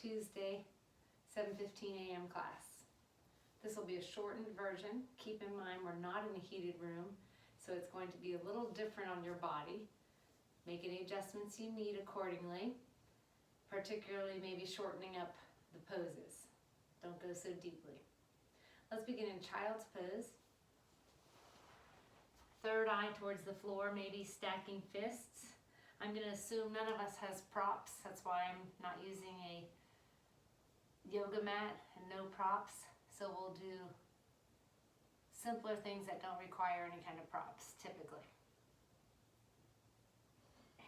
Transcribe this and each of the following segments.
Tuesday, 7:15 a.m. class. This will be a shortened version. Keep in mind we're not in a heated room, so it's going to be a little different on your body. Make any adjustments you need accordingly, particularly maybe shortening up the poses. Don't go so deeply. Let's begin in child's pose. Third eye towards the floor, maybe stacking fists. I'm going to assume none of us has props. That's why I'm not using a yoga mat and no props. So we'll do simpler things that don't require any kind of props, typically.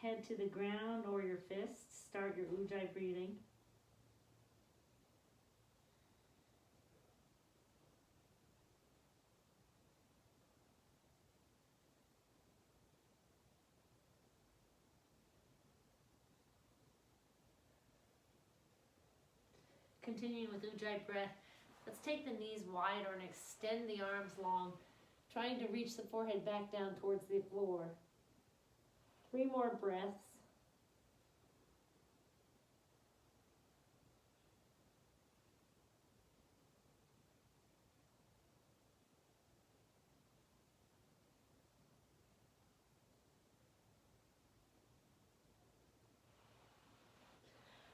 Head to the ground or your fists. Start your ujjayi breathing. Continuing with ujjayi breath, let's take the knees wider and extend the arms long, trying to reach the forehead back down towards the floor. 3 more breaths.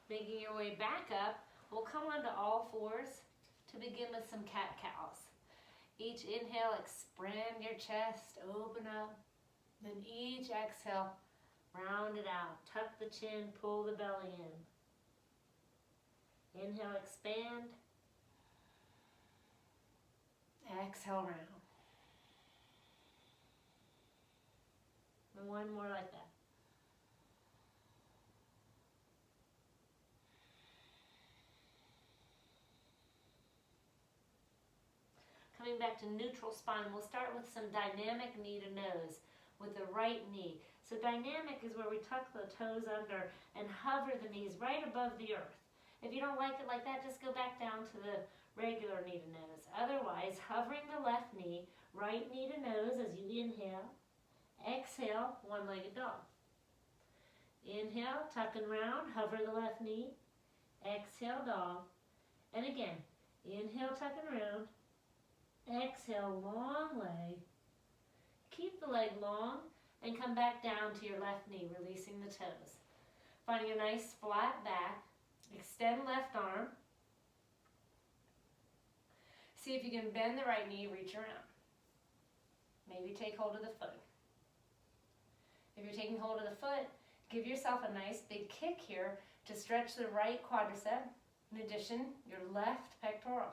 Making your way back up, we'll come onto all fours to begin with some cat-cows. Each inhale, expand your chest, open up. Then each exhale, round it out. Tuck the chin, pull the belly in. Inhale, expand. Exhale, round. And one more like that. Coming back to neutral spine, we'll start with some dynamic knee to nose with the right knee. So dynamic is where we tuck the toes under and hover the knees right above the earth. If you don't like it like that, just go back down to the regular knee to nose. Otherwise, hovering the left knee, right knee to nose as you inhale. Exhale, one-legged dog. Inhale, tuck and round, hover the left knee. Exhale, dog. And again, inhale, tuck and round. Exhale, long leg. Keep the leg long and come back down to your left knee, releasing the toes. Finding a nice flat back. Extend left arm. See if you can bend the right knee, reach around. Maybe take hold of the foot. If you're taking hold of the foot, give yourself a nice big kick here to stretch the right quadricep. In addition, your left pectoral.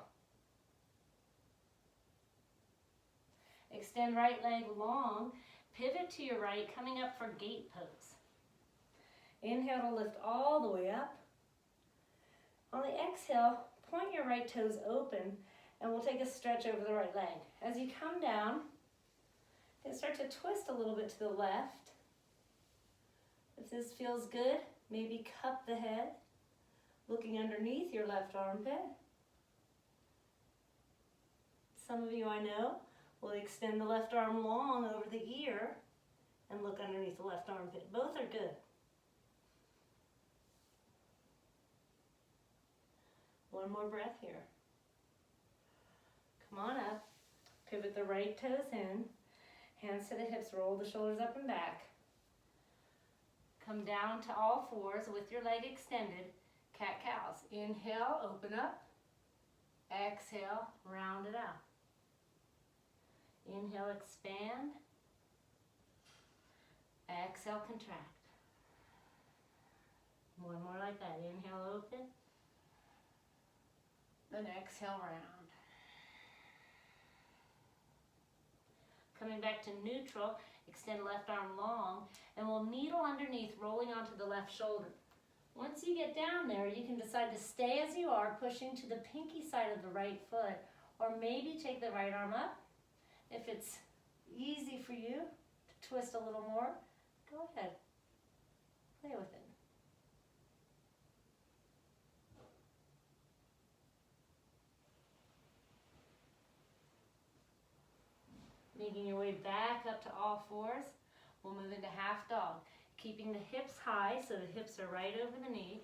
Extend right leg long, pivot to your right, coming up for gate pose. Inhale to lift all the way up. On the exhale, point your right toes open, and we'll take a stretch over the right leg. As you come down, you can start to twist a little bit to the left. If this feels good, maybe cup the head, looking underneath your left armpit. Some of you I know will extend the left arm long over the ear and look underneath the left armpit. Both are good. One more breath here. Come on up. Pivot the right toes in. Hands to the hips, roll the shoulders up and back. Come down to all fours with your leg extended. Cat-cows. Inhale, open up. Exhale, round it out. Inhale, expand. Exhale, contract. One more like that. Inhale, open. Then exhale, round. Coming back to neutral, extend left arm long, and we'll needle underneath, rolling onto the left shoulder. Once you get down there, you can decide to stay as you are, pushing to the pinky side of the right foot, or maybe take the right arm up. If it's easy for you to twist a little more, go ahead. Play with it. Making your way back up to all fours, we'll move into half dog. Keeping the hips high so the hips are right over the knee.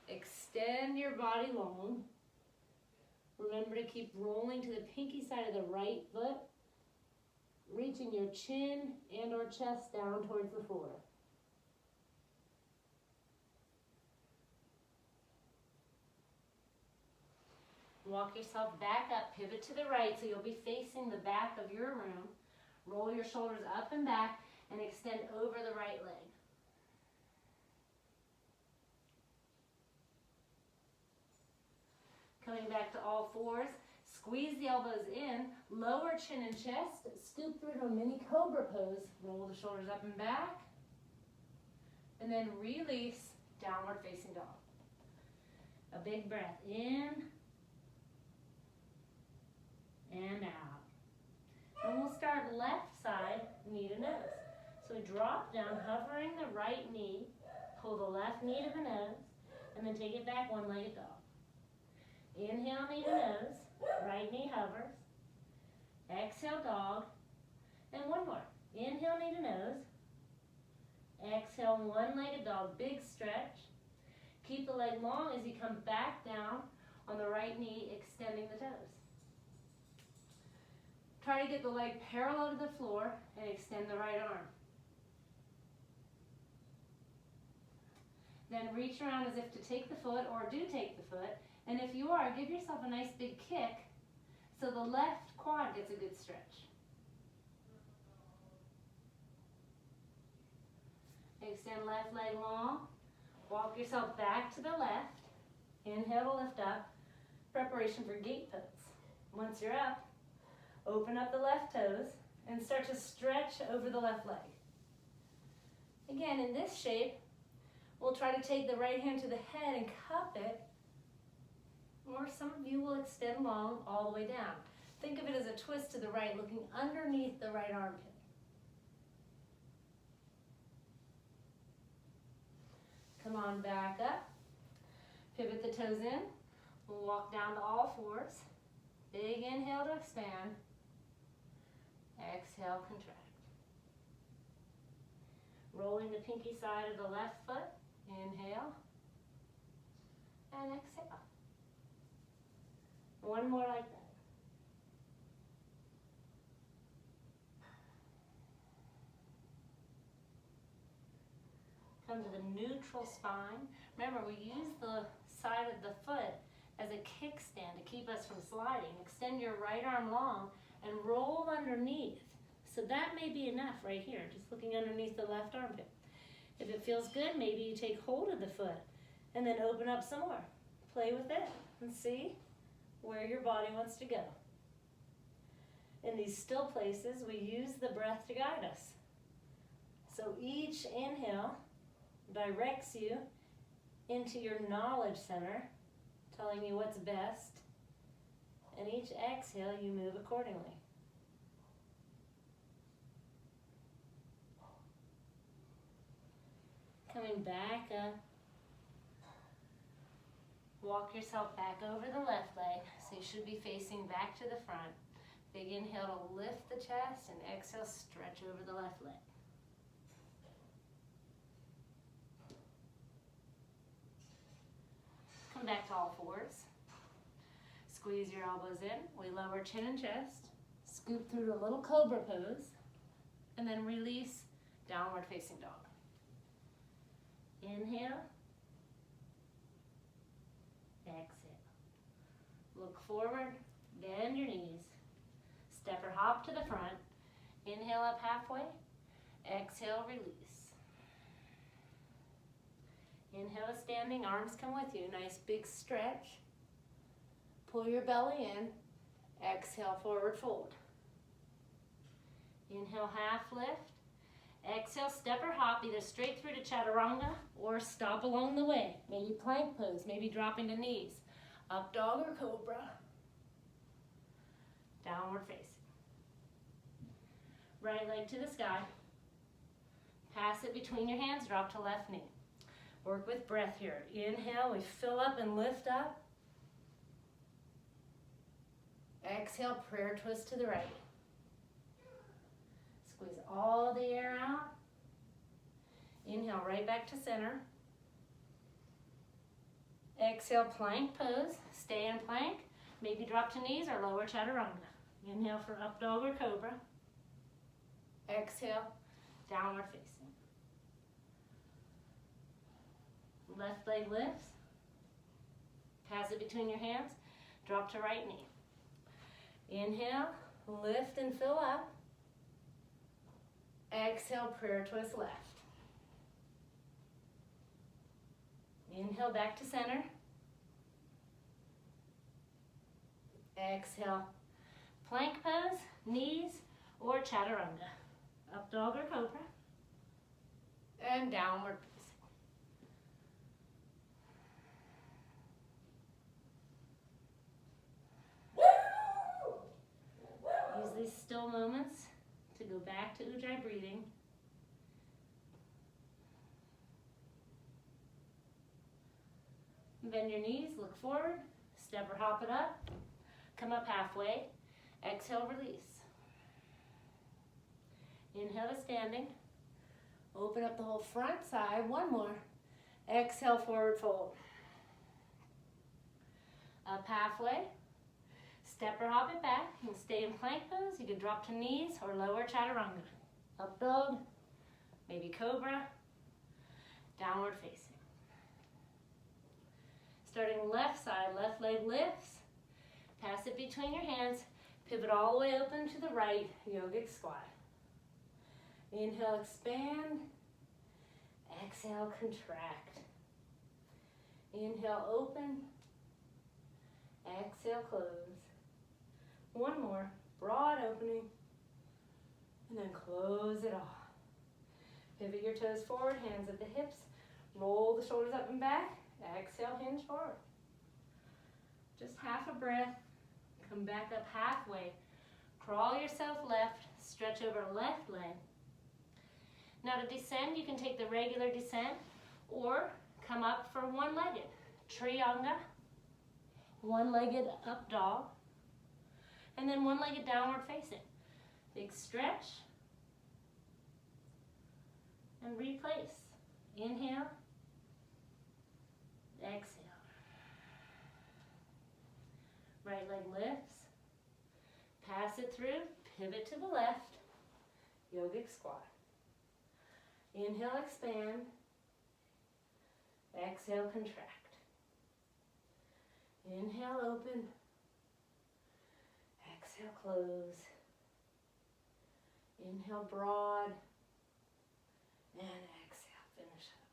Extend your body long. Remember to keep rolling to the pinky side of the right foot, reaching your chin and or chest down towards the floor. Walk yourself back up, pivot to the right so you'll be facing the back of your room. Roll your shoulders up and back and extend over the right leg. Coming back to all fours, squeeze the elbows in, lower chin and chest, scoop through to a mini cobra pose. Roll the shoulders up and back, and then release, downward facing dog. A big breath in and out. And we'll start left side, knee to nose. So we drop down, hovering the right knee, pull the left knee to the nose, and then take it back, one-legged dog. Inhale, knee to nose, right knee hovers. Exhale, dog, and one more. Inhale, knee to nose. Exhale, one-legged dog, big stretch. Keep the leg long as you come back down on the right knee, extending the toes. Try to get the leg parallel to the floor and extend the right arm. Then reach around as if to take the foot, or do take the foot. And if you are, give yourself a nice big kick so the left quad gets a good stretch. Extend left leg long. Walk yourself back to the left. Inhale to lift up. Preparation for gate pose. Once you're up, open up the left toes and start to stretch over the left leg. Again, in this shape, we'll try to take the right hand to the head and cup it, or some of you will extend long all the way down. Think of it as a twist to the right, looking underneath the right armpit. Come on back up. Pivot the toes in. We'll walk down to all fours. Big inhale to expand. Exhale, contract. Rolling the pinky side of the left foot. Inhale. And exhale. One more like that. Come to the neutral spine. Remember, we use the side of the foot as a kickstand to keep us from sliding. Extend your right arm long and roll underneath. So that may be enough right here, just looking underneath the left armpit. If it feels good, maybe you take hold of the foot and then open up some more. Play with it and see where your body wants to go. In these still places, we use the breath to guide us. So each inhale directs you into your knowledge center, telling you what's best, and each exhale you move accordingly. Coming back up. Walk yourself back over the left leg, so you should be facing back to the front. Big inhale to lift the chest, and exhale, stretch over the left leg. Come back to all fours. Squeeze your elbows in. We lower chin and chest. Scoop through to a little cobra pose, and then release, downward facing dog. Inhale. Exhale. Look forward, bend your knees. Step or hop to the front. Inhale up halfway. Exhale, release. Inhale to standing, arms come with you. Nice big stretch. Pull your belly in. Exhale, forward fold. Inhale, half lift. Exhale, step or hop, either straight through to chaturanga or stop along the way. Maybe plank pose, maybe dropping to knees. Up dog or cobra. Downward facing. Right leg to the sky. Pass it between your hands, drop to left knee. Work with breath here. Inhale, we fill up and lift up. Exhale, prayer twist to the right. Squeeze all the air out. Inhale, right back to center. Exhale, plank pose. Stay in plank. Maybe drop to knees or lower chaturanga. Inhale for up dog or cobra. Exhale, downward facing. Left leg lifts. Pass it between your hands. Drop to right knee. Inhale, lift and fill up. Exhale, prayer twist left. Inhale, back to center. Exhale, plank pose, knees, or chaturanga. Up dog or cobra. And downward facing. Use these still moments to go back to Ujjayi breathing. Bend your knees, look forward, step or hop it up. Come up halfway. Exhale, release. Inhale to standing. Open up the whole front side. One more. Exhale, forward fold. Up halfway. Step or hop it back. You can stay in plank pose. You can drop to knees or lower chaturanga. Up dog, maybe cobra, downward facing. Starting left side, left leg lifts. Pass it between your hands. Pivot all the way open to the right, yogic squat. Inhale, expand. Exhale, contract. Inhale, open. Exhale, close. One more, broad opening. And then close it off. Pivot your toes forward, hands at the hips. Roll the shoulders up and back. Exhale, hinge forward. Just half a breath. Come back up halfway. Crawl yourself left. Stretch over left leg. Now to descend, you can take the regular descent or come up for one-legged. Trianga, one-legged up dog, and then one-legged downward facing. Big stretch, and replace. Inhale, exhale. Right leg lifts, pass it through, pivot to the left, yogic squat. Inhale, expand. Exhale, contract. Inhale, open. Exhale, close. Inhale, broad. And exhale, finish up.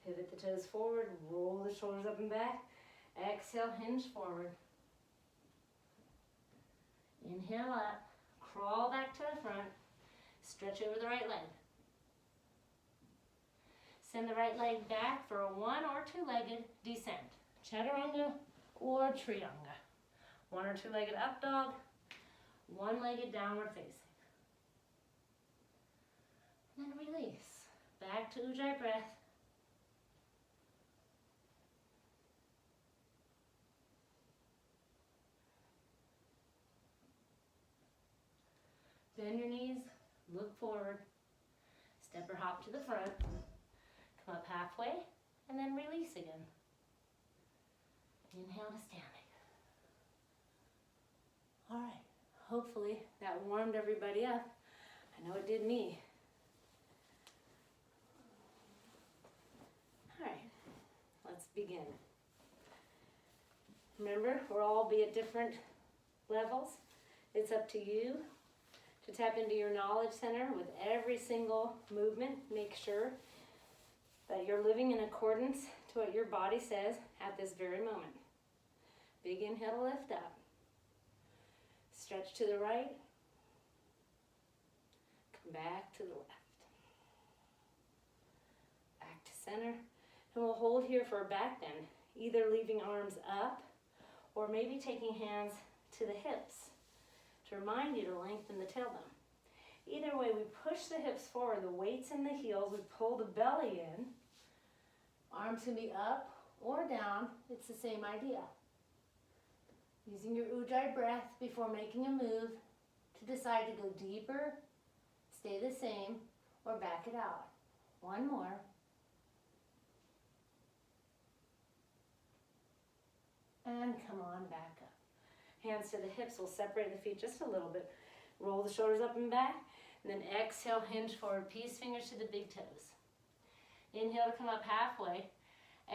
Pivot the toes forward, roll the shoulders up and back. Exhale, hinge forward. Inhale up, crawl back to the front. Stretch over the right leg. Send the right leg back for a one or two-legged descent. Chaturanga or trianga. One or two-legged up dog, one-legged downward facing. And then release. Back to Ujjayi breath. Bend your knees. Look forward, step or hop to the front, come up halfway, and then release again. Inhale to standing. All right, hopefully that warmed everybody up. I know it did me. All right, let's begin. Remember, we'll all be at different levels. It's up to you to tap into your knowledge center with every single movement. Make sure that you're living in accordance to what your body says at this very moment. Big inhale to lift up. Stretch to the right. Come back to the left. Back to center. And we'll hold here for a back bend, either leaving arms up or maybe taking hands to the hips to remind you to lengthen the tailbone. Either way, we push the hips forward, the weight's in the heels, we pull the belly in. Arms can be up or down, it's the same idea. Using your Ujjayi breath before making a move to decide to go deeper, stay the same, or back it out. One more. And come on back up. Hands to the hips, we'll separate the feet just a little bit. Roll the shoulders up and back, and then exhale, hinge forward, peace fingers to the big toes. Inhale to come up halfway.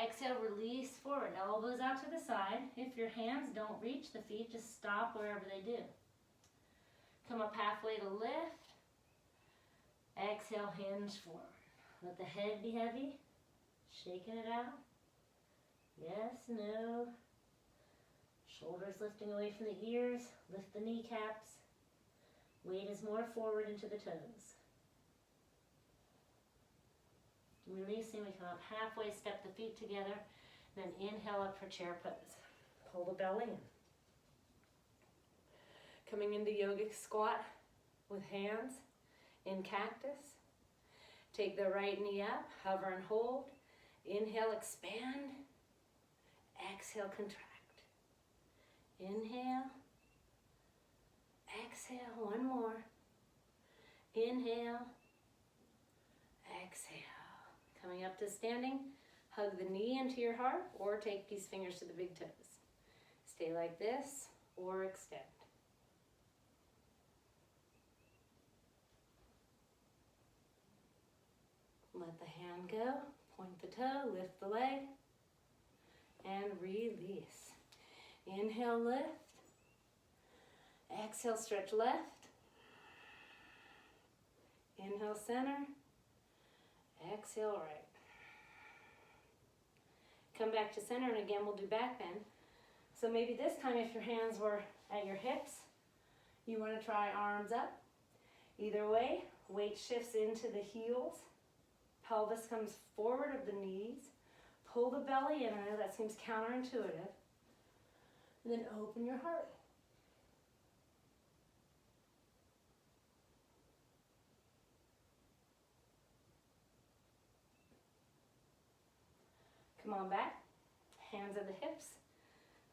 Exhale, release forward, elbows out to the side. If your hands don't reach the feet, just stop wherever they do. Come up halfway to lift. Exhale, hinge forward. Let the head be heavy. Shaking it out. Yes, no. Shoulders lifting away from the ears. Lift the kneecaps. Weight is more forward into the toes. Releasing, we come up halfway, step the feet together, then inhale up for chair pose. Pull the belly in. Coming into yogic squat with hands in cactus. Take the right knee up, hover and hold. Inhale, expand. Exhale, contract. Inhale. Exhale, one more. Inhale. Exhale. Coming up to standing, hug the knee into your heart or take peace fingers to the big toes. Stay like this or extend. Let the hand go, point the toe, lift the leg, and release. Inhale, lift. Exhale, stretch left. Inhale, center. Exhale, right. Come back to center, and again, we'll do back bend. So maybe this time, if your hands were at your hips, you want to try arms up. Either way, weight shifts into the heels. Pelvis comes forward of the knees. Pull the belly in. I know that seems counterintuitive. And then open your heart. Come on back, hands at the hips,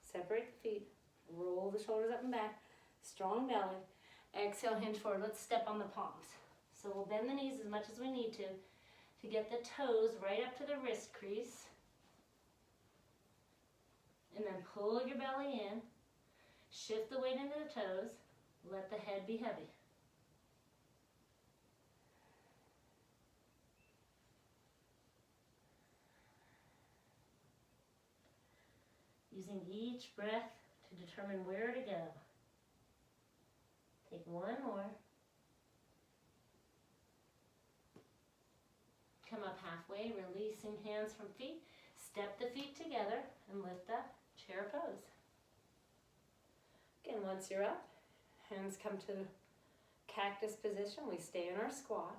separate the feet, roll the shoulders up and back, strong belly, exhale, hinge forward. Let's step on the palms. So we'll bend the knees as much as we need to get the toes right up to the wrist crease. And then pull your belly in, shift the weight into the toes, let the head be heavy. Using each breath to determine where to go. Take one more. Come up halfway, releasing hands from feet. Step the feet together and lift up, chair pose. Again, once you're up, hands come to cactus position. We stay in our squat.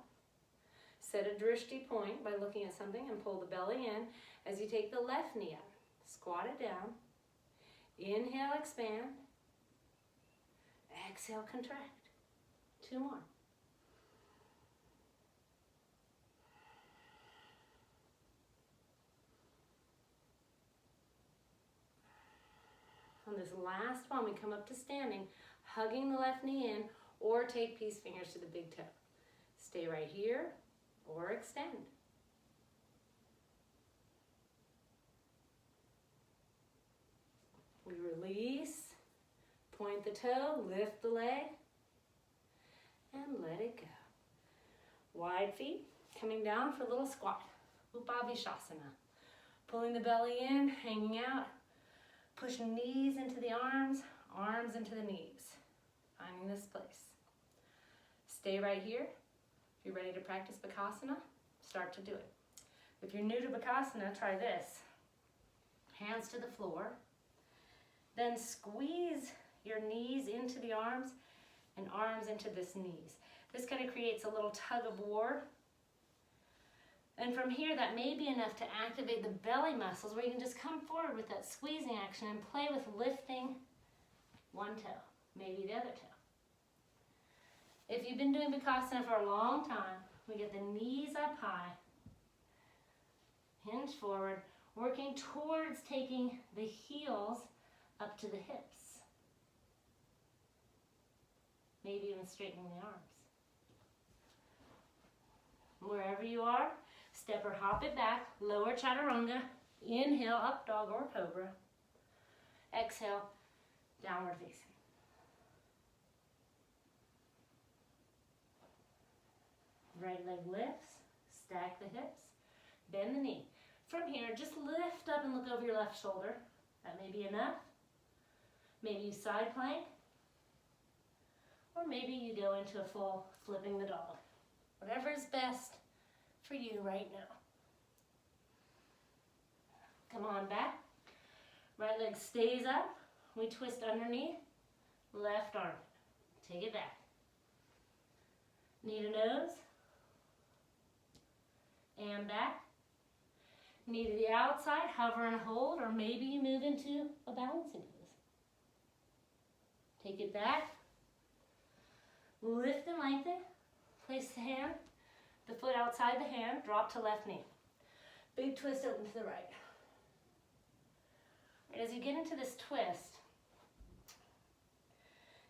Set a drishti point by looking at something and pull the belly in as you take the left knee up. Squat it down. Inhale, expand. Exhale, contract. Two more. On this last one, we come up to standing, hugging the left knee in, or take peace fingers to the big toe. Stay right here, or extend. We release, point the toe, lift the leg, and let it go. Wide feet, coming down for a little squat. Upavishasana. Pulling the belly in, hanging out, pushing knees into the arms into the knees. Finding this place. Stay right here. If you're ready to practice Bakasana, start to do it. If you're new to Bakasana, try this. Hands to the floor. Then squeeze your knees into the arms and arms into this knees. This kind of creates a little tug of war. And from here, that may be enough to activate the belly muscles where you can just come forward with that squeezing action and play with lifting one toe, maybe the other toe. If you've been doing Bakasana for a long time, we get the knees up high, hinge forward, working towards taking the heels up to the hips. Maybe even straightening the arms. Wherever you are, step or hop it back, lower chaturanga, inhale, up dog or cobra. Exhale, downward facing. Right leg lifts, stack the hips, bend the knee. From here, just lift up and look over your left shoulder. That may be enough. Maybe you side plank, or maybe you go into a full flipping the dog. Whatever is best for you right now. Come on back. Right leg stays up. We twist underneath. Left arm. Take it back. Knee to nose. And back. Knee to the outside. Hover and hold. Or maybe you move into a balancing pose. Take it back. Lift and lengthen. Place the hand, the foot outside the hand. Drop to left knee. Big twist open to the right. As you get into this twist,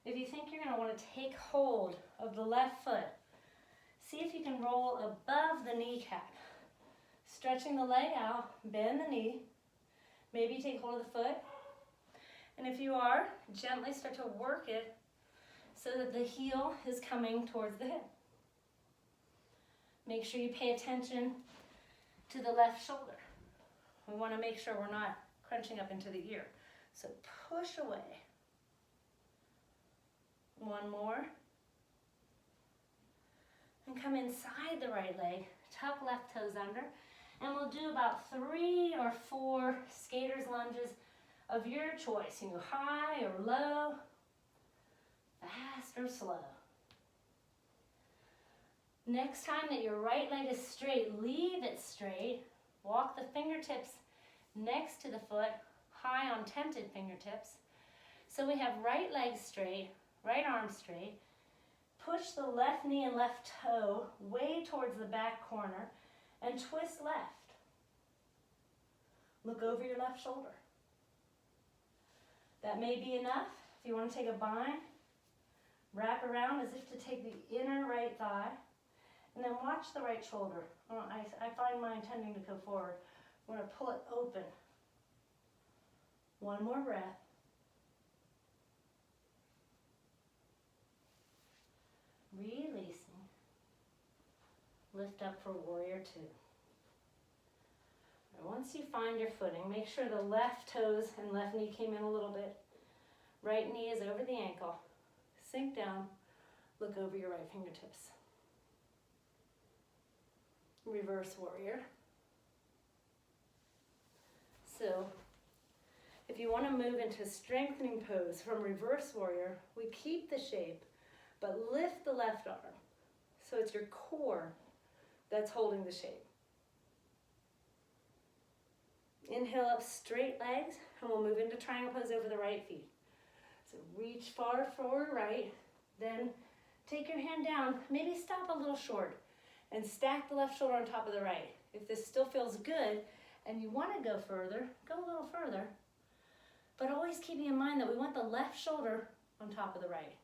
if you think you're going to want to take hold of the left foot, see if you can roll above the kneecap. Stretching the leg out, bend the knee, maybe take hold of the foot. And if you are, gently start to work it so that the heel is coming towards the hip. Make sure you pay attention to the left shoulder. We want to make sure we're not crunching up into the ear. So push away. One more. And come inside the right leg. Tuck left toes under. And we'll do about 3 or 4 skater's lunges of your choice. You know, high or low, fast or slow. Next time that your right leg is straight, leave it straight. Walk the fingertips next to the foot, high on tented fingertips. So we have right leg straight, right arm straight. Push the left knee and left toe way towards the back corner and twist left. Look over your left shoulder. That may be enough. If you want to take a bind, wrap around as if to take the inner right thigh, and then watch the right shoulder. I find mine tending to go forward. We're going to pull it open. One more breath. Releasing. Lift up for warrior 2. Now, once you find your footing, make sure the left toes and left knee came in a little bit. Right knee is over the ankle. Sink down. Look over your right fingertips. Reverse warrior. So, if you want to move into strengthening pose from reverse warrior, we keep the shape, but lift the left arm. So it's your core that's holding the shape. Inhale up, straight legs, and we'll move into triangle pose over the right feet. So reach far forward right, then take your hand down, maybe stop a little short, and stack the left shoulder on top of the right. If this still feels good and you want to go further, go a little further. But always keeping in mind that we want the left shoulder on top of the right.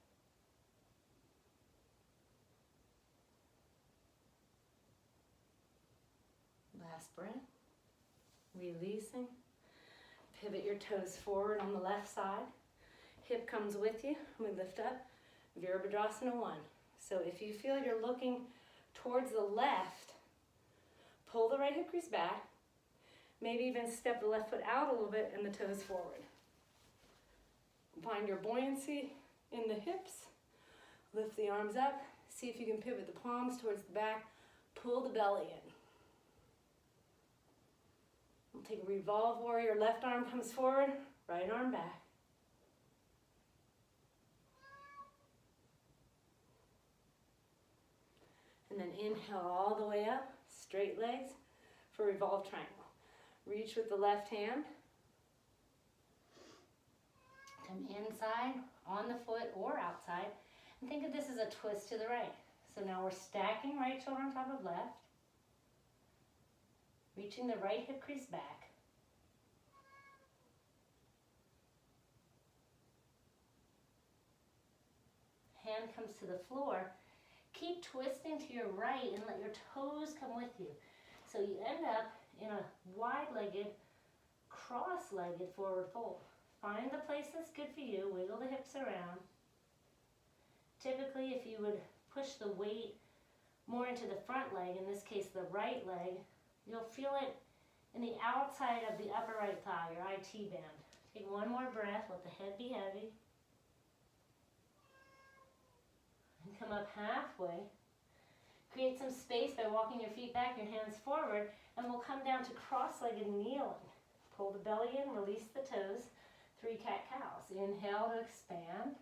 Last breath. Releasing. Pivot your toes forward on the left side. Hip comes with you. We lift up. Virabhadrasana 1. So if you feel you're looking towards the left, pull the right hip crease back. Maybe even step the left foot out a little bit and the toes forward. Find your buoyancy in the hips. Lift the arms up. See if you can pivot the palms towards the back. Pull the belly in. We'll take a revolve warrior. Left arm comes forward, right arm back. And then inhale all the way up, straight legs for revolve triangle. Reach with the left hand. Come inside, on the foot or outside. And think of this as a twist to the right. So now we're stacking right shoulder on top of left. Reaching the right hip crease back. Hand comes to the floor. Keep twisting to your right and let your toes come with you. So you end up in a wide-legged, cross-legged forward fold. Find the place that's good for you. Wiggle the hips around. Typically, if you would push the weight more into the front leg, in this case the right leg, you'll feel it in the outside of the upper right thigh, your IT band. Take one more breath, let the head be heavy. And come up halfway. Create some space by walking your feet back, your hands forward, and we'll come down to cross-legged kneeling. Pull the belly in, release the toes. 3 cat-cows. Inhale to expand.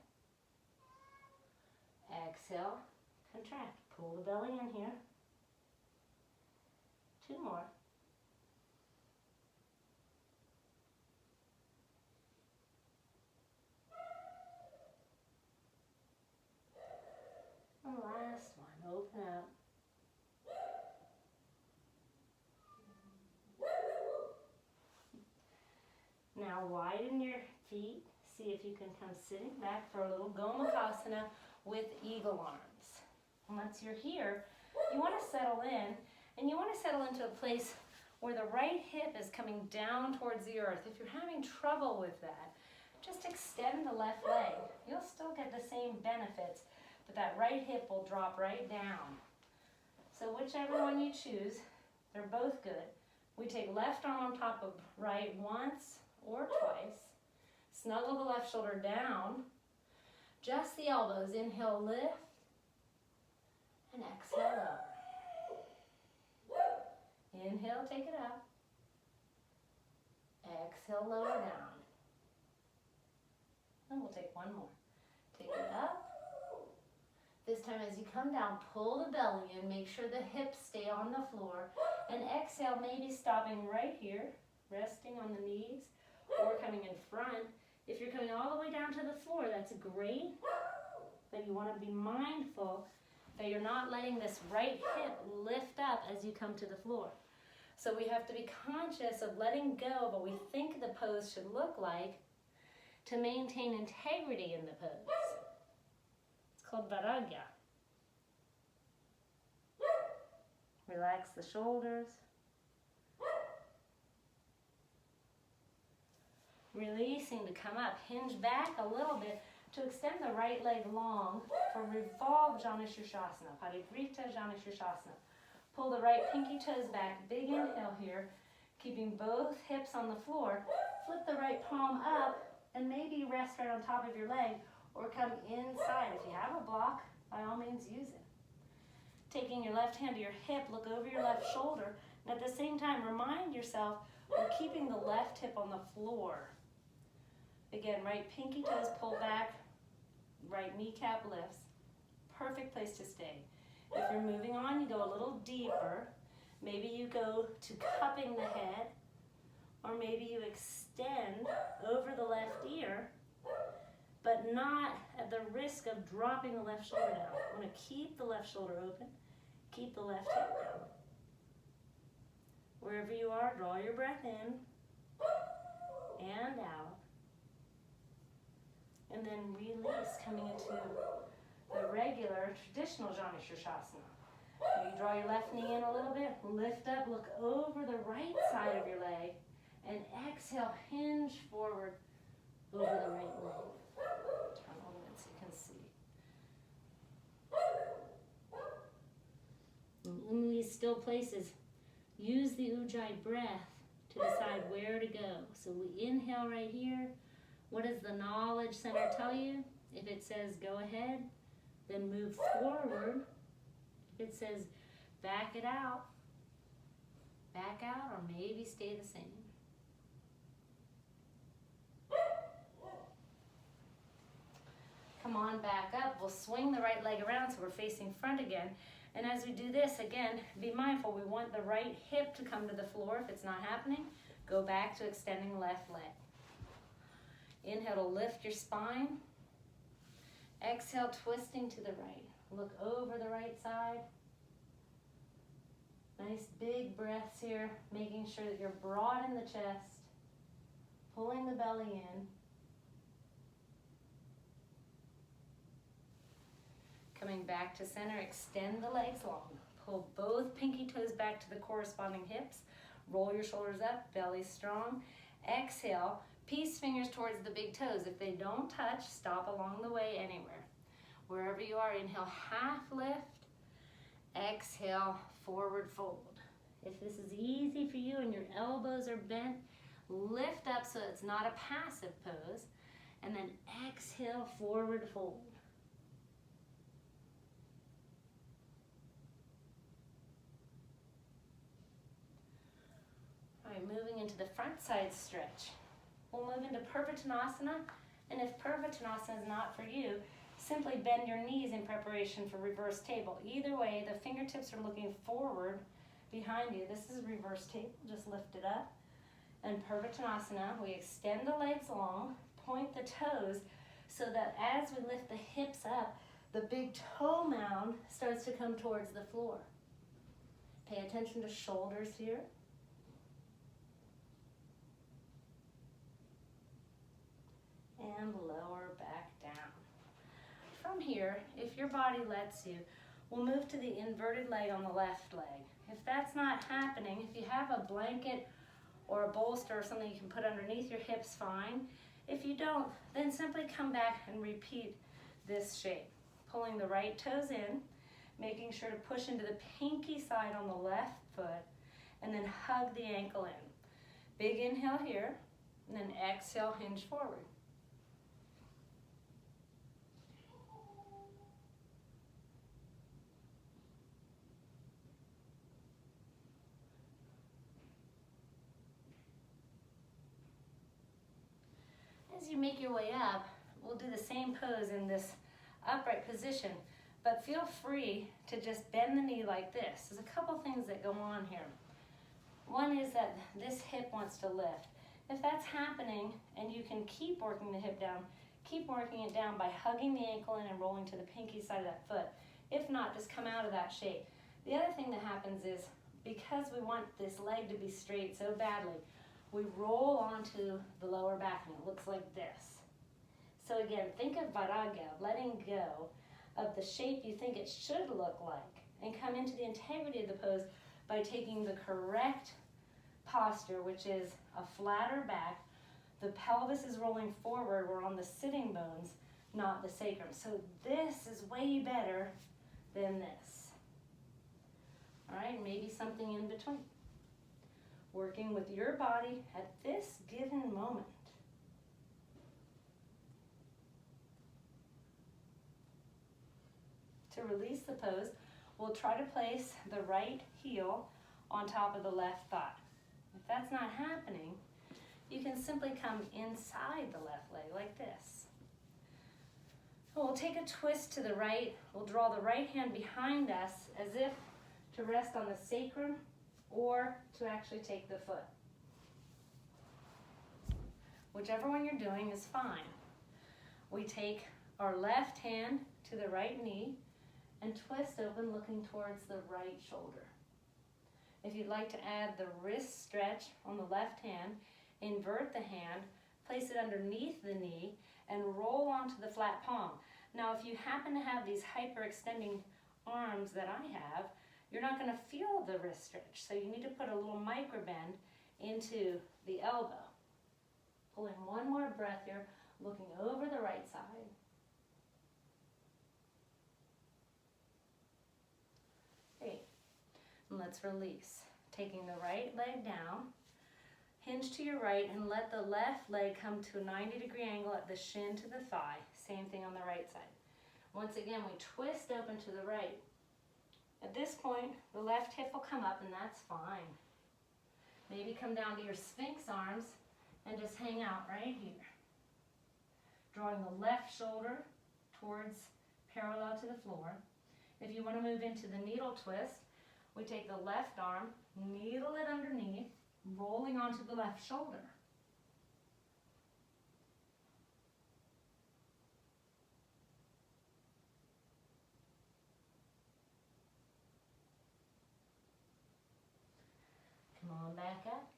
Exhale, contract. Pull the belly in here. 2 more. And last one, open up. Now widen your feet. See if you can come sitting back for a little Gomukhasana with eagle arms. And once you're here, you want to settle in, and you want to settle into a place where the right hip is coming down towards the earth. If you're having trouble with that, just extend the left leg. You'll still get the same benefits, but that right hip will drop right down. So whichever one you choose, they're both good. We take left arm on top of right once or twice. Snuggle the left shoulder down. Just the elbows. Inhale, lift. And exhale up. Inhale, take it up. Exhale, lower down. And we'll take one more. Take it up. This time as you come down, pull the belly in. Make sure the hips stay on the floor. And exhale, maybe stopping right here, resting on the knees, or coming in front. If you're coming all the way down to the floor, that's great. But you want to be mindful that you're not letting this right hip lift up as you come to the floor. So we have to be conscious of letting go of what we think the pose should look like to maintain integrity in the pose. It's called Vairagya. Relax the shoulders. Releasing to come up. Hinge back a little bit to extend the right leg long for Revolve Janu Shirshasana, Parivrita Janu Shirshasana. Pull the right pinky toes back. Big inhale here. Keeping both hips on the floor. Flip the right palm up and maybe rest right on top of your leg or come inside. If you have a block, by all means use it. Taking your left hand to your hip, look over your left shoulder, and at the same time remind yourself we're keeping the left hip on the floor. Again, right pinky toes pull back, right kneecap lifts. Perfect place to stay. If you're moving on, you go a little deeper. Maybe you go to cupping the head, or maybe you extend over the left ear, but not at the risk of dropping the left shoulder down. I want to keep the left shoulder open, keep the left hip down. Wherever you are, draw your breath in and out. And then release, coming into the regular, traditional Janu Shirshasana. You draw your left knee in a little bit, lift up, look over the right side of your leg, and exhale, hinge forward over the right leg. Turn a little bit so you can see. In these still places, use the Ujjayi breath to decide where to go. So we inhale right here. What does the knowledge center tell you? If it says go ahead, then move forward. If it says back it out, back out, or maybe stay the same. Come on back up. We'll swing the right leg around so we're facing front again. And as we do this, again, be mindful. We want the right hip to come to the floor. If it's not happening, go back to extending the left leg. Inhale to lift your spine. Exhale, twisting to the right. Look over the right side. Nice big breaths here, making sure that you're broad in the chest, pulling the belly in. Coming back to center, extend the legs long. Pull both pinky toes back to the corresponding hips. Roll your shoulders up, belly strong. Exhale, Peace fingers towards the big toes. If they don't touch, stop along the way anywhere. Wherever you are, inhale, half lift. Exhale, forward fold. If this is easy for you and your elbows are bent, lift up so it's not a passive pose. And then exhale, forward fold. All right, moving into the front side stretch. We'll move into Purvattanasana, and if Purvattanasana is not for you, simply bend your knees in preparation for reverse table. Either way, the fingertips are looking forward behind you. This is reverse table, just lift it up. And Purvattanasana, we extend the legs long, point the toes, so that as we lift the hips up, the big toe mound starts to come towards the floor. Pay attention to shoulders here. And lower back down. From here, if your body lets you, we'll move to the inverted leg on the left leg. If that's not happening, if you have a blanket or a bolster or something you can put underneath your hips, fine. If you don't, then simply come back and repeat this shape. Pulling the right toes in, making sure to push into the pinky side on the left foot, and then hug the ankle in. Big inhale here, and then exhale, hinge forward. As you make your way up, we'll do the same pose in this upright position, but feel free to just bend the knee like this. There's a couple things that go on here. One is that this hip wants to lift. If that's happening and you can keep working the hip down, keep working it down by hugging the ankle in and rolling to the pinky side of that foot. If not, just come out of that shape. The other thing that happens is, because we want this leg to be straight so badly, we roll onto the lower back and it looks like this. So again, think of Viraga, letting go of the shape you think it should look like, and come into the integrity of the pose by taking the correct posture, which is a flatter back. The pelvis is rolling forward. We're on the sitting bones, not the sacrum. So this is way better than this. All right, maybe something in between. Working with your body at this given moment. To release the pose, we'll try to place the right heel on top of the left thigh. If that's not happening, you can simply come inside the left leg like this. We'll take a twist to the right. We'll draw the right hand behind us as if to rest on the sacrum or to actually take the foot. Whichever one you're doing is fine. We take our left hand to the right knee and twist open, looking towards the right shoulder. If you'd like to add the wrist stretch on the left hand, invert the hand, place it underneath the knee, and roll onto the flat palm. Now, if you happen to have these hyperextending arms that I have, you're not going to feel the wrist stretch, so you need to put a little micro bend into the elbow. Pulling one more breath here, looking over the right side. Great. And let's release. Taking the right leg down, hinge to your right, and let the left leg come to a 90-degree angle at the shin to the thigh. Same thing on the right side. Once again, we twist open to the right. At this point, the left hip will come up, and that's fine. Maybe come down to your Sphinx arms and just hang out right here. Drawing the left shoulder towards parallel to the floor. If you want to move into the needle twist, we take the left arm, needle it underneath, rolling onto the left shoulder. Come on back up.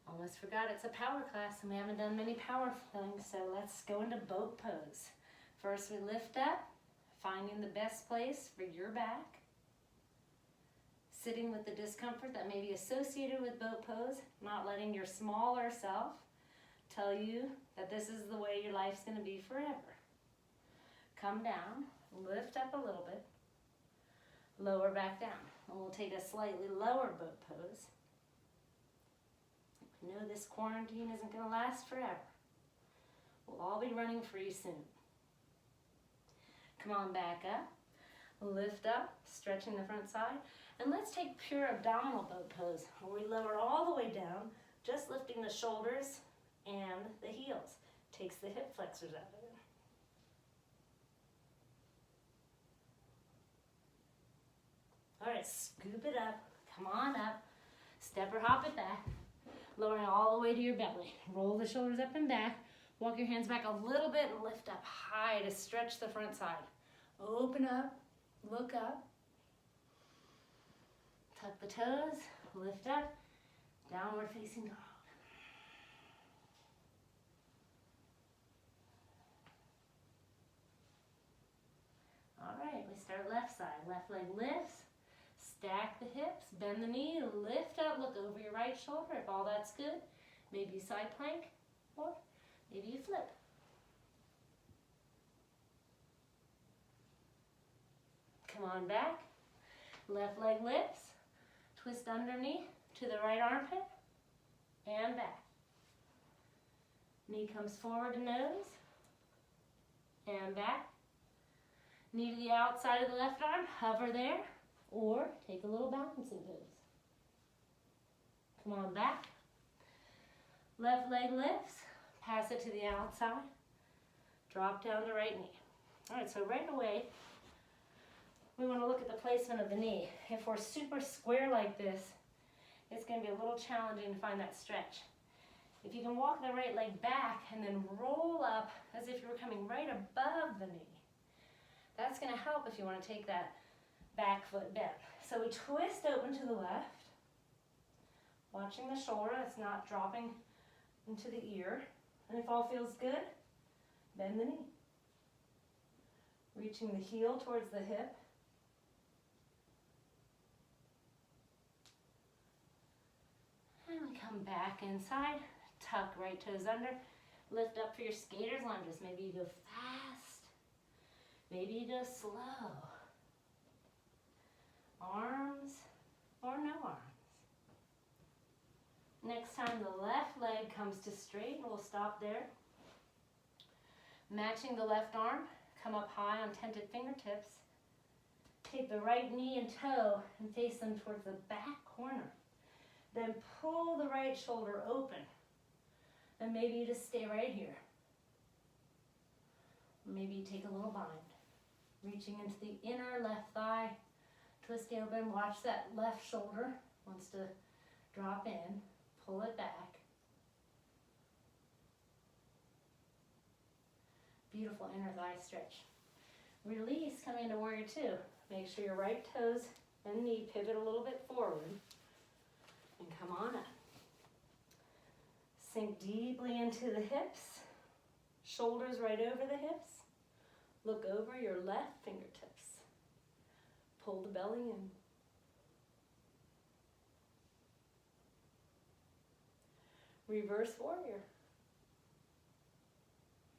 Almost forgot it's a power class and we haven't done many power things, so let's go into boat pose. First we lift up, finding the best place for your back. Sitting with the discomfort that may be associated with boat pose, not letting your smaller self tell you that this is the way your life's going to be forever. Come down, lift up a little bit, lower back down. And we'll take a slightly lower boat pose. I know this quarantine isn't going to last forever. We'll all be running free soon. Come on back up, lift up, stretching the front side, and let's take pure abdominal boat pose, where we lower all the way down, just lifting the shoulders and the heels. Takes the hip flexors out of it. All right, scoop it up, come on up, step or hop it back, lowering all the way to your belly. Roll the shoulders up and back, walk your hands back a little bit and lift up high to stretch the front side. Open up, look up, tuck the toes, lift up, downward facing dog. All right, we start left side. Left leg lifts, stack the hips, bend the knee, lift up, look over your right shoulder if all that's good. Maybe you side plank or maybe you flip. Come on back, left leg lifts, twist underneath to the right armpit and back. Knee comes forward to nose and back. Knee to the outside of the left arm, hover there, or take a little balancing pose. Come on back. Left leg lifts, pass it to the outside, drop down the right knee. All right, so right away, we want to look at the placement of the knee. If we're super square like this, it's going to be a little challenging to find that stretch. If you can walk the right leg back and then roll up as if you were coming right above the knee, that's going to help if you want to take that back foot bend. So we twist open to the left, watching the shoulder, that's not dropping into the ear. And if all feels good, bend the knee. Reaching the heel towards the hip. And we come back inside, tuck right toes under, lift up for your skater's lunges. Maybe you go fast, maybe you go slow. Arms or no arms. Next time the left leg comes to straight, we'll stop there. Matching the left arm, come up high on tented fingertips. Take the right knee and toe and face them towards the back corner. Then pull the right shoulder open. And maybe you just stay right here. Maybe you take a little bind. Reaching into the inner left thigh. Twist open, watch that left shoulder. Wants to drop in. Pull it back. Beautiful inner thigh stretch. Release, coming into warrior two. Make sure your right toes and knee pivot a little bit forward. And come on up. Sink deeply into the hips. Shoulders right over the hips. Look over your left fingertips. Pull the belly in. Reverse warrior.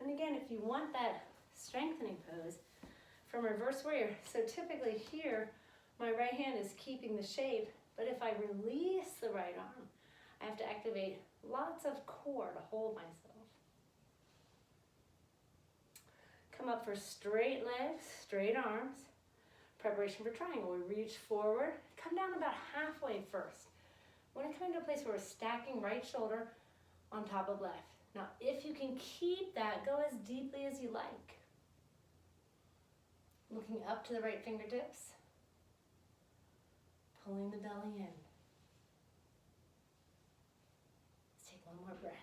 And again, if you want that strengthening pose from reverse warrior, so typically here, my right hand is keeping the shape, but if I release the right arm, I have to activate lots of core to hold myself. Come up for straight legs, straight arms. Preparation for triangle. We reach forward, come down about halfway first. We want to come into a place where we're stacking right shoulder on top of left. Now, if you can keep that, go as deeply as you like. Looking up to the right fingertips. Pulling the belly in. Let's take one more breath.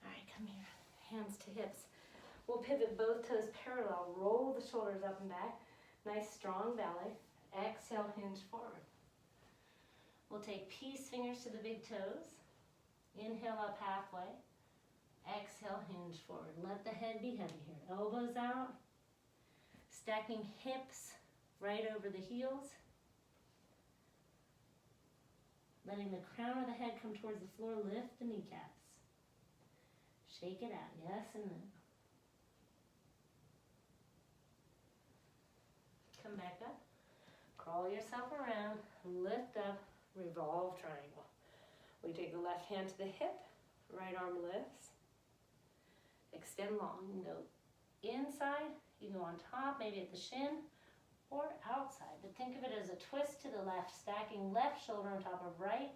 All right, come here. Hands to hips. We'll pivot both toes parallel. Roll the shoulders up and back. Nice strong belly. Exhale, hinge forward. We'll take peace fingers to the big toes. Inhale up halfway. Exhale, hinge forward. Let the head be heavy here. Elbows out. Stacking hips right over the heels. Letting the crown of the head come towards the floor, lift the kneecaps. Shake it out, yes and no. Come back up. Crawl yourself around, lift up, revolve triangle. We take the left hand to the hip, right arm lifts. Extend long, you can go inside, you can go on top, maybe at the shin, or outside. But think of it as a twist to the left, stacking left shoulder on top of right.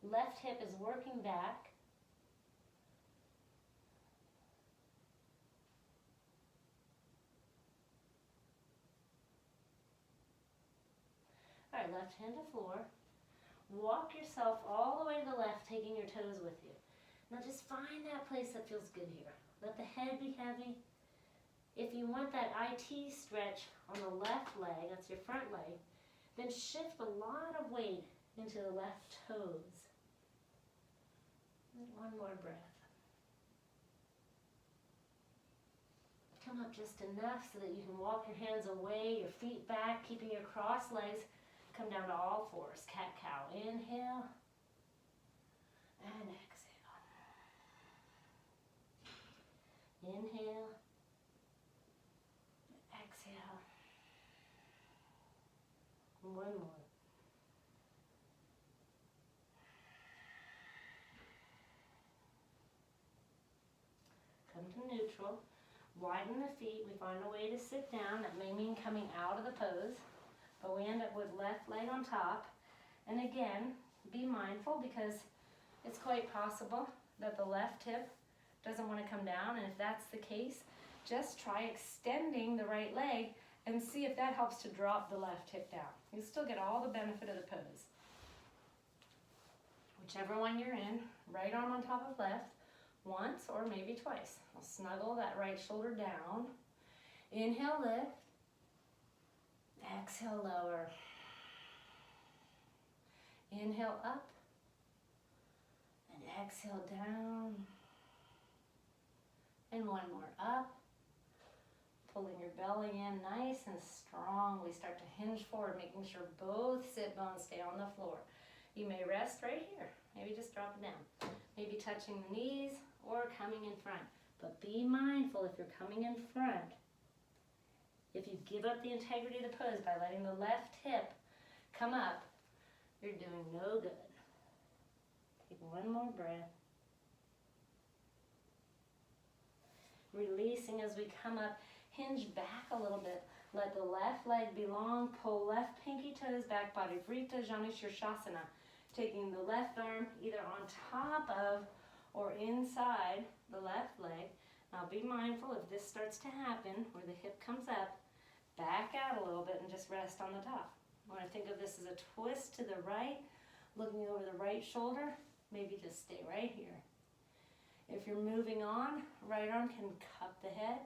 Left hip is working back. All right, left hand to floor. Walk yourself all the way to the left, taking your toes with you. Now just find that place that feels good here. Let the head be heavy. If you want that IT stretch on the left leg, that's your front leg, then shift a lot of weight into the left toes. And one more breath. Come up just enough so that you can walk your hands away, your feet back, keeping your crossed legs. Come down to all fours. Cat-cow. Inhale and exhale. Inhale. Exhale. One more. Come to neutral. Widen the feet. We find a way to sit down. That may mean coming out of the pose, but we end up with left leg on top. And again, be mindful because it's quite possible that the left hip doesn't want to come down, and if that's the case, just try extending the right leg and see if that helps to drop the left hip down. You still get all the benefit of the pose. Whichever one you're in, right arm on top of left, once or maybe twice. I'll snuggle that right shoulder down. Inhale, lift. Exhale, lower. Inhale, up. And exhale, down. And one more, up. Pulling your belly in nice and strong. We start to hinge forward, making sure both sit bones stay on the floor. You may rest right here. Maybe just drop it down. Maybe touching the knees or coming in front. But be mindful if you're coming in front. If you give up the integrity of the pose by letting the left hip come up, you're doing no good. Take one more breath. Releasing as we come up, hinge back a little bit. Let the left leg be long, pull left pinky toes back, Parivrtta Janu Shirshasana. Taking the left arm either on top of or inside the left leg. Now be mindful if this starts to happen where the hip comes up, back out a little bit and just rest on the top. I want to think of this as a twist to the right, looking over the right shoulder, maybe just stay right here. If you're moving on, right arm can cup the head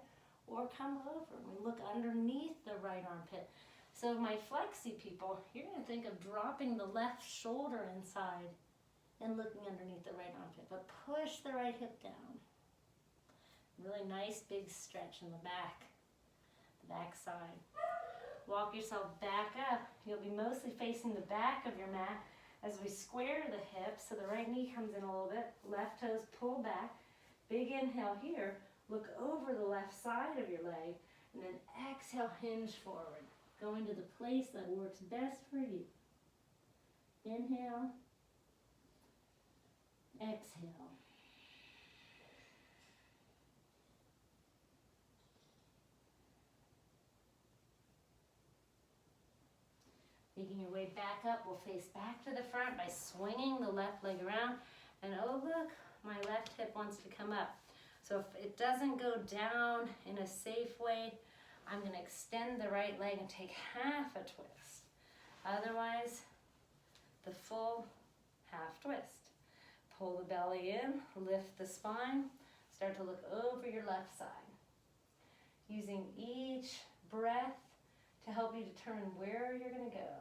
or come over. We look underneath the right armpit. So my flexi people, you're going to think of dropping the left shoulder inside and looking underneath the right armpit, but push the right hip down. Really nice big stretch in the back side. Walk yourself back up. You'll be mostly facing the back of your mat as we square the hips so the right knee comes in a little bit. Left toes pull back. Big inhale here. Look over the left side of your leg and then exhale, hinge forward. Go into the place that works best for you. Inhale. Exhale. Making your way back up, we'll face back to the front by swinging the left leg around. And oh look, my left hip wants to come up. So if it doesn't go down in a safe way, I'm going to extend the right leg and take half a twist. Otherwise, the full half twist. Pull the belly in, lift the spine, start to look over your left side. Using each breath to help you determine where you're going to go.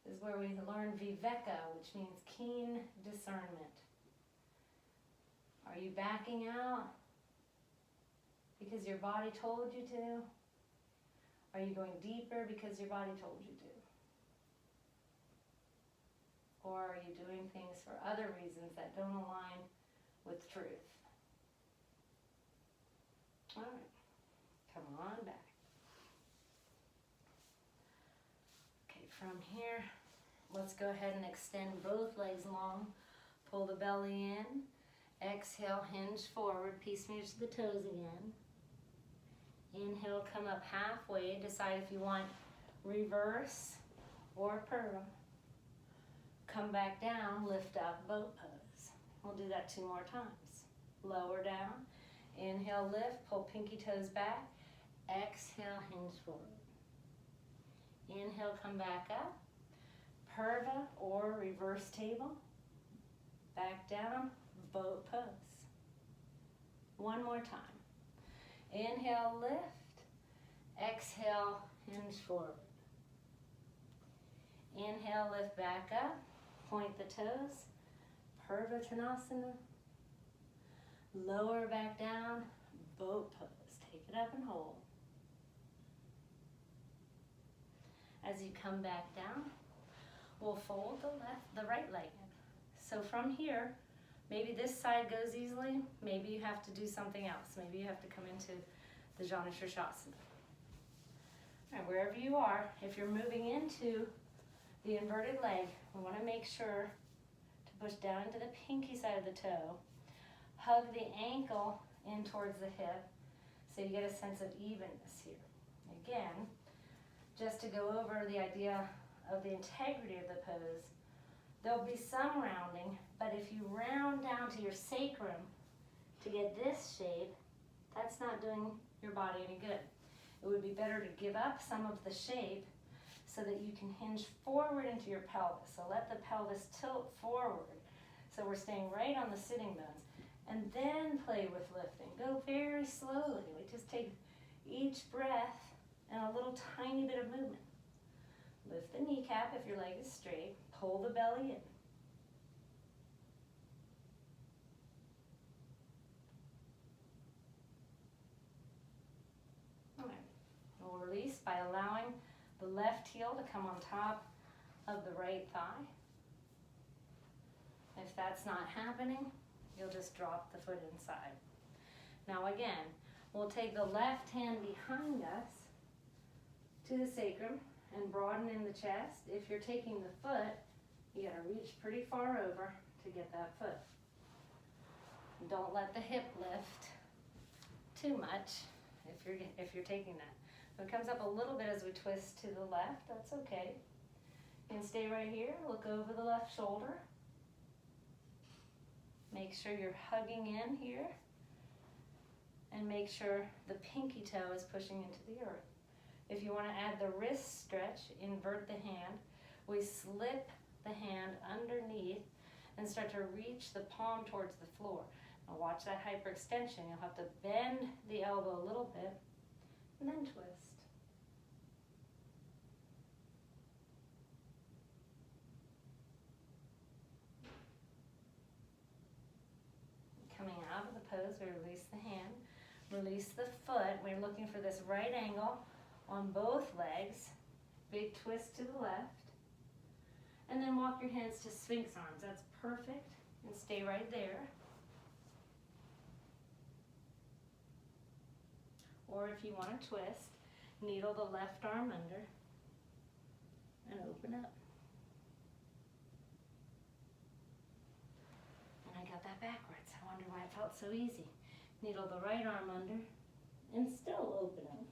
This is where we learn viveka, which means keen discernment. Are you backing out because your body told you to? Are you going deeper because your body told you to? Or are you doing things for other reasons that don't align with truth? All right, come on back. Okay, from here, let's go ahead and extend both legs long. Pull the belly in. Exhale, hinge forward, peace me to the toes again. Inhale, come up halfway. Decide if you want reverse or purva. Come back down, lift up, boat pose. We'll do that 2 more times. Lower down. Inhale, lift, pull pinky toes back. Exhale, hinge forward. Inhale, come back up. Purva or reverse table. Back down, boat pose. 1 more time. Inhale, lift. Exhale, hinge forward. Inhale, lift back up. Point the toes. Purvattanasana. Lower back down, boat pose. Take it up and hold. As you come back down, we'll fold the right leg in. So from here, maybe this side goes easily, maybe you have to do something else. Maybe you have to come into the Janu Shirshasana. All right, wherever you are, if you're moving into the inverted leg, we want to make sure to push down into the pinky side of the toe. Hug the ankle in towards the hip so you get a sense of evenness here. Again, just to go over the idea of the integrity of the pose, there'll be some rounding, but if you round down to your sacrum to get this shape, that's not doing your body any good. It would be better to give up some of the shape so that you can hinge forward into your pelvis. So let the pelvis tilt forward. So we're staying right on the sitting bones. And then play with lifting. Go very slowly. We just take each breath and a little tiny bit of movement. Lift the kneecap if your leg is straight. Pull the belly in. All right. We'll release by allowing the left heel to come on top of the right thigh. If that's not happening, you'll just drop the foot inside. Now again, we'll take the left hand behind us to the sacrum and broaden in the chest. If you're taking the foot, you gotta reach pretty far over to get that foot. Don't let the hip lift too much if you're taking that. If it comes up a little bit as we twist to the left, that's okay. You can stay right here, look over the left shoulder. Make sure you're hugging in here and make sure the pinky toe is pushing into the earth. If you want to add the wrist stretch, invert the hand. We slip the hand underneath and start to reach the palm towards the floor. Now watch that hyperextension. You'll have to bend the elbow a little bit and then twist. Coming out of the pose, we release the hand, release the foot. We're looking for this right angle on both legs. Big twist to the left. And then walk your hands to Sphinx arms. That's perfect. And stay right there. Or if you want to twist, needle the left arm under and open up. And I got that backwards. I wonder why it felt so easy. Needle the right arm under and still open up.